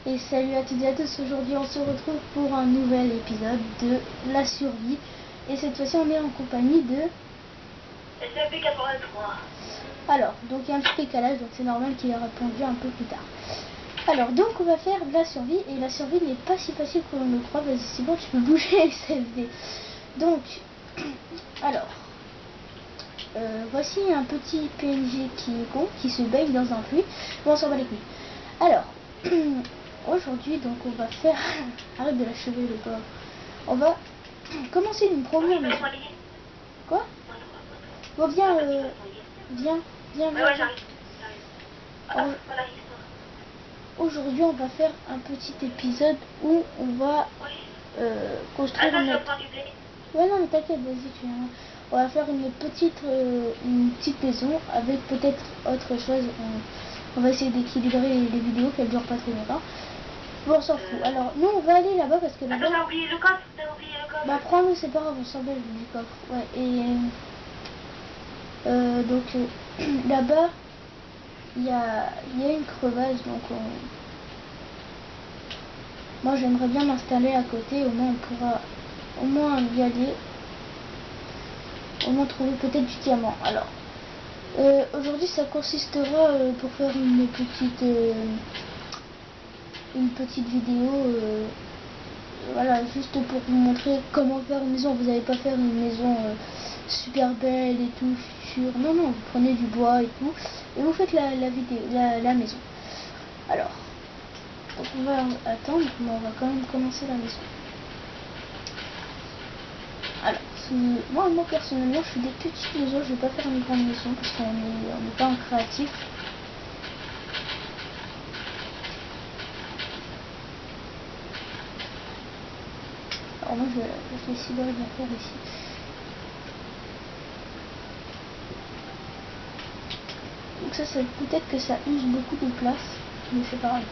Et salut à toutes et à tous, aujourd'hui on se retrouve pour un nouvel épisode de la survie. Et cette fois-ci on est en compagnie de... SCP-83. Alors, donc il y a un petit décalage, donc c'est normal qu'il ait répondu un peu plus tard. Alors, donc on va faire de la survie, et la survie n'est pas si facile que l'on le croit, parce que c'est bon, tu peux bouger avec CFD. Donc, alors, voici un petit PNG qui est con, qui se baigne dans un puits. Bon, on s'en bat les couilles. Alors, aujourd'hui, donc on va faire... Arrête de l'achever le pauvre. On va commencer une première maison. Quoi? Bon, viens, viens. Aujourd'hui, on va faire un petit épisode où on va construire notre... Ouais, non, mais t'inquiète, vas-y, tu viens. On va faire une petite maison avec peut-être autre chose. On va essayer d'équilibrer les vidéos, qu'elles durent pas trop longtemps. Bon, on s'en fout. Alors, nous, on va aller là-bas parce que là-bas... T'as oublié le coffre, Bah, prends-le, c'est pas grave, on s'en bat du coffre. Ouais, et... donc, là-bas, il y a une crevasse, donc moi, j'aimerais bien m'installer à côté, au moins on pourra au moins y aller, au moins trouver peut-être du diamant. Alors, aujourd'hui, ça consistera pour faire une petite vidéo, voilà, juste pour vous montrer comment faire une maison. Vous n'allez pas faire une maison super belle et tout, future. Non, non, vous prenez du bois et tout, et vous faites la maison. Alors, donc on va attendre, mais on va quand même commencer la maison. Alors, moi personnellement, je fais des petites maisons, je vais pas faire une grande maison parce qu'on n'est pas en créatif. Alors moi, je vais essayer de la faire ici. Donc ça peut-être que ça use beaucoup de place, mais c'est pas grave.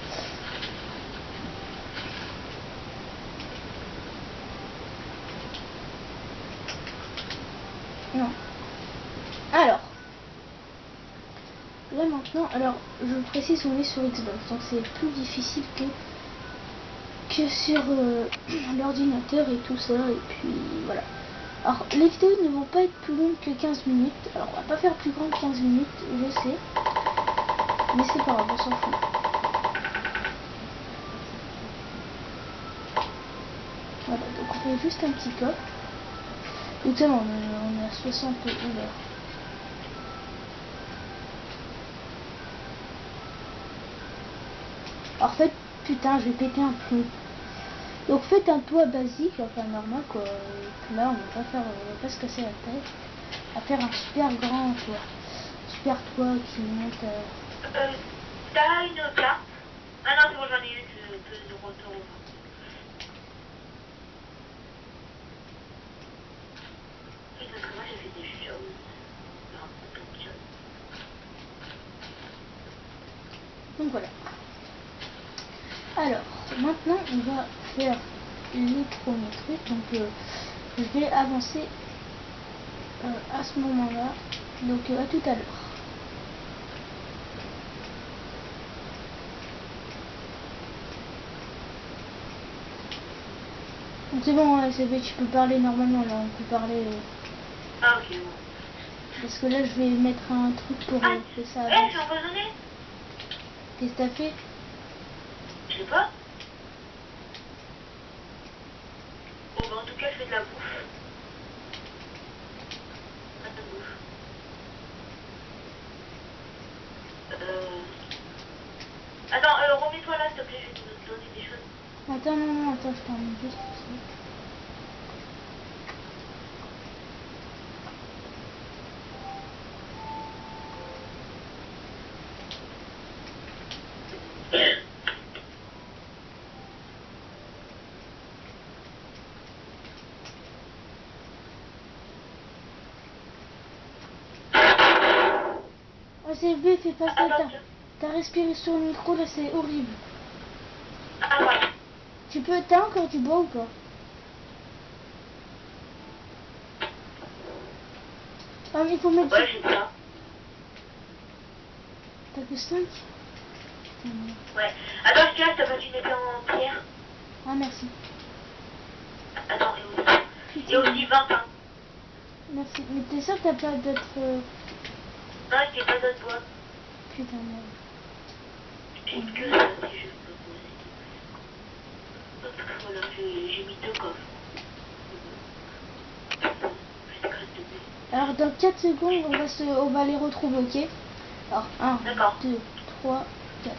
Non. Alors, là maintenant, alors je précise, on est sur Xbox, donc c'est plus difficile que sur l'ordinateur et tout ça, et puis voilà. Alors, les vidéos ne vont pas être plus longues que 15 minutes. Alors, on va pas faire plus grand que 15 minutes, je sais. Mais c'est pas grave, on s'en fout. Voilà, donc on fait juste un petit coffre. Donc c'est bon, on est à 60 heures. Alors, en fait, putain, je vais péter un plomb. Donc faites un toit basique, enfin normal quoi. Et puis là, on va pas se casser la tête à faire un super grand toit. Super toit qui monte. T'as une carte? Ah non, c'est bon, j'en ai une, je peux de retour. Oui, parce que moi j'ai fait des choses. Donc voilà. Alors, maintenant on va faire les premiers trucs. Donc je vais avancer à ce moment-là. Donc à tout à l'heure. C'est bon, c'est fait, tu peux parler normalement là, on peut parler. Ah ok, bon. Parce que là je vais mettre un truc pour que ça avance. J'ai empoisonné. Qu'est-ce que t'as fait? Je sais pas. Bon bah en tout cas je fais de la bouffe. Pas de bouffe. Attends, remets-toi là s'il te plaît, je vais te donner des choses. Attends, non, attends, je termine juste ça. Oh, c'est B, fais pas ça. T'as respiré sur le micro, là, c'est horrible. Ah voilà. T'as encore du bois ou pas? Ah, mais il faut mettre... Ouais, j'ai ça. T'as que 5? Ouais. Attends, je dirais que t'as pas une épée en pierre. Ah, merci. Attends, et aussi 20 ans. Merci. Mais t'es sûr que t'as pas d'autres... Non, j'ai pas d'autre bois. Putain, merde. J'ai que ça, si je peux poser. Hop, voilà, j'ai mis 2 coffres. Alors, dans 4 secondes, on va les retrouver, ok? Alors, 1, 2, 3, 4.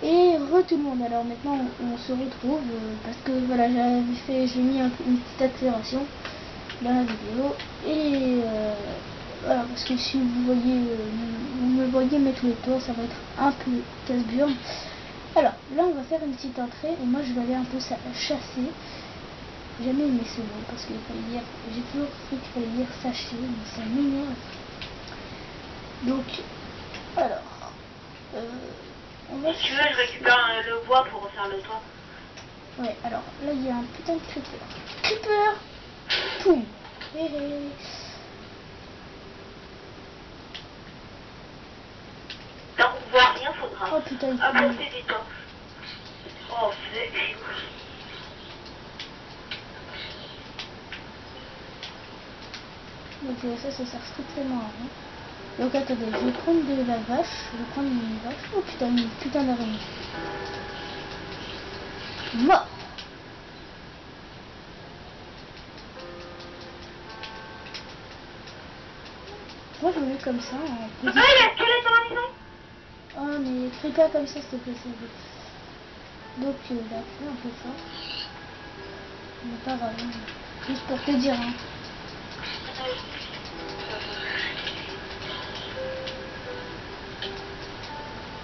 Et tout le monde. Alors maintenant, on se retrouve parce que voilà, j'ai mis une petite accélération dans la vidéo. Et voilà, parce que si vous voyez, vous me voyez mettre tous les tours, ça va être un peu casse-burne. Alors, là, on va faire une petite entrée. Et moi, je vais aller un peu chasser. J'ai jamais aimé ce mot parce qu'il fallait dire, j'ai toujours cru qu'il fallait dire sachet, mais ça m'énerve. Donc, alors, on va... Si tu veux, je récupère le bois pour refaire le toit. Ouais, alors là il y a un putain de creeper. Creeper! Poum! Hé hé! Tant qu'on voit rien, faudra Oh putain, il apporter des torches. Oh, c'est... Donc ça sert strictement à rien. Donc attendez, je vais prendre de la vache. Je vais prendre une vache. Oh putain, une putain d'araignée. Mort! Moi je voulais comme ça en position. Ah, il y a un squelette dans la maison! Oh mais fais pas comme ça s'il te plaît, s'il te plaît. Donc là, fais un peu fort. Mais pas grave, hein. Juste pour te dire, hein.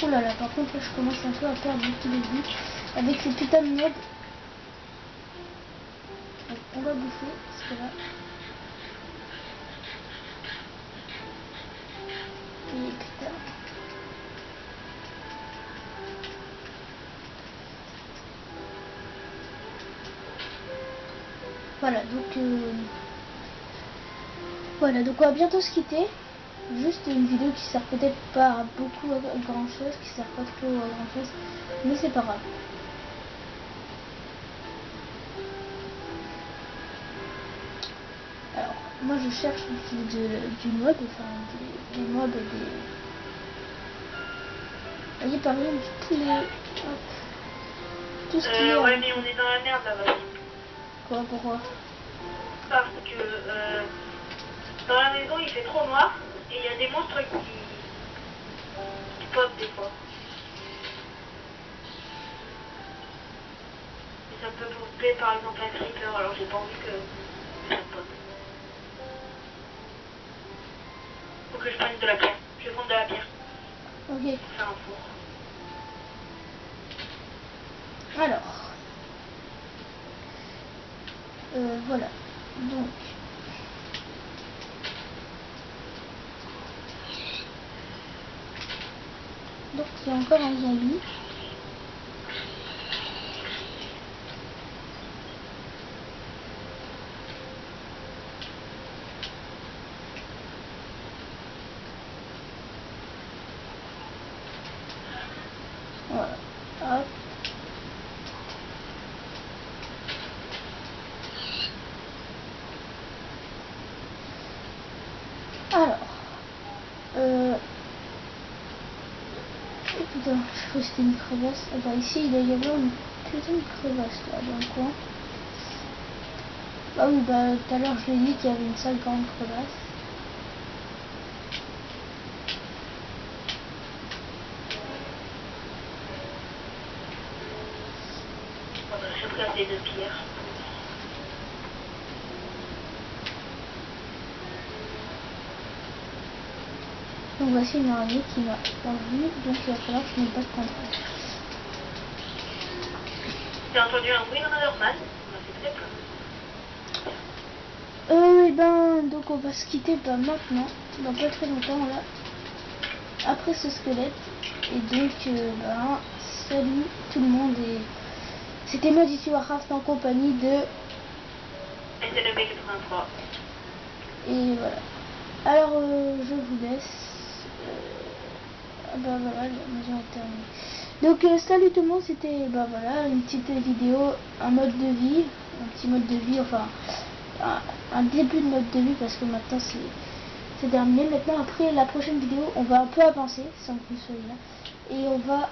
Oh là là, par contre là je commence un peu à perdre beaucoup de vie avec ces putains de mobs. Donc, on va bouffer parce que là. Et putain. Voilà, donc on va bientôt se quitter. Juste une vidéo qui sert peut-être pas à beaucoup à grand chose, qui sert pas trop à grand chose, mais c'est pas grave. Alors, moi je cherche du mob, enfin des mobs, des... Vous voyez par exemple du poulet, hop. Tout ce qui est... Ouais, mais on est dans la merde là-bas. Quoi, pourquoi? Parce que dans la maison il fait trop noir et il y a des monstres qui pop des fois. Et ça peut popper par exemple un creeper, alors j'ai pas envie que ça pop. Faut que je prenne de la pierre. Je vais prendre de la pierre. Ok. Pour faire un four. Alors. Voilà. Donc il y a encore un zombie. Voilà. Hop. Alors. Oh putain, je crois que c'était une crevasse. Attends, ici il doit y avoir une putain de crevasse là dans le coin. Ah oui, bah tout à l'heure je l'ai dit qu'il y avait une sale grande crevasse. J'ai pris assez de pierres. Donc voici une araignée qui m'a pas vu, donc il va falloir que je me batte contre elle. J'ai entendu un bruit dans Motherman, ça m'a fait très peur. Et ben, donc on va se quitter maintenant, dans pas très longtemps là, après ce squelette. Et donc, ben, salut tout le monde et c'était moi d'ici Warcraft en compagnie de... SLB83. Et voilà. Alors, je vous laisse. Ah bah voilà, la maison est terminée. Donc salut tout le monde, c'était bah voilà une petite vidéo, un mode de vie, un petit mode de vie, enfin un début de mode de vie parce que maintenant c'est terminé. Maintenant après la prochaine vidéo on va un peu avancer sans que vous soyez là et on va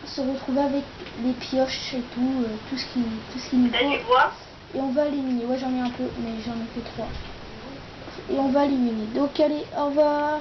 se retrouver avec les pioches et tout ce qui nous faut et on va éliminer. Ouais j'en ai un peu mais j'en ai que 3 et on va éliminer. Donc allez, au revoir.